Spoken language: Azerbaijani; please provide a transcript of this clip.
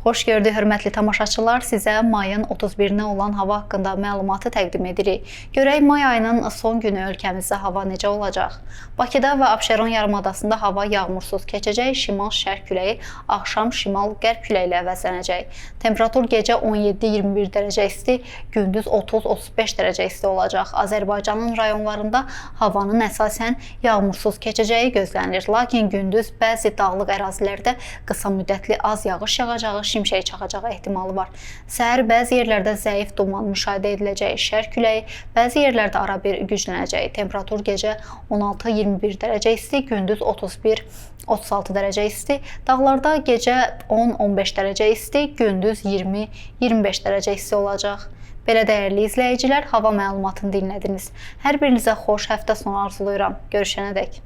Xoş gördük, hörmətli tamaşaçılar. Sizə mayın 31-nə olan hava haqqında məlumatı təqdim edirik. Görək, may ayının son günü ölkəmizdə hava necə olacaq? Bakıda və Abşeron yarımadasında hava yağmursuz keçəcək, şimal-şərq küləyi axşam şimal-qərb küləyi ilə əvəzlənəcək. Temperatur gecə 17-21 dərəcə isti, gündüz 30-35 dərəcə isti olacaq. Azərbaycanın rayonlarında havanın əsasən yağmursuz keçəcəyi gözlənilir. Lakin gündüz bəzi dağlıq ərazilərdə qısa müddətli az yağış yağacağı, şimşək çaxacağı ehtimalı var. Səhər bəzi yerlərdə zəif duman müşahidə ediləcək, şərq küləyi bəzi yerlərdə arabir güclənəcək. Temperatur gecə 16-21 dərəcə isti, gündüz 31-36 dərəcə isti. Dağlarda gecə 10-15 dərəcə isti, gündüz 20-25 dərəcə isti olacaq. Belə dəyərli izləyicilər, hava məlumatını dinlədiniz. Hər birinizə xoş həftə sonu arzulayıram. Görüşənədək.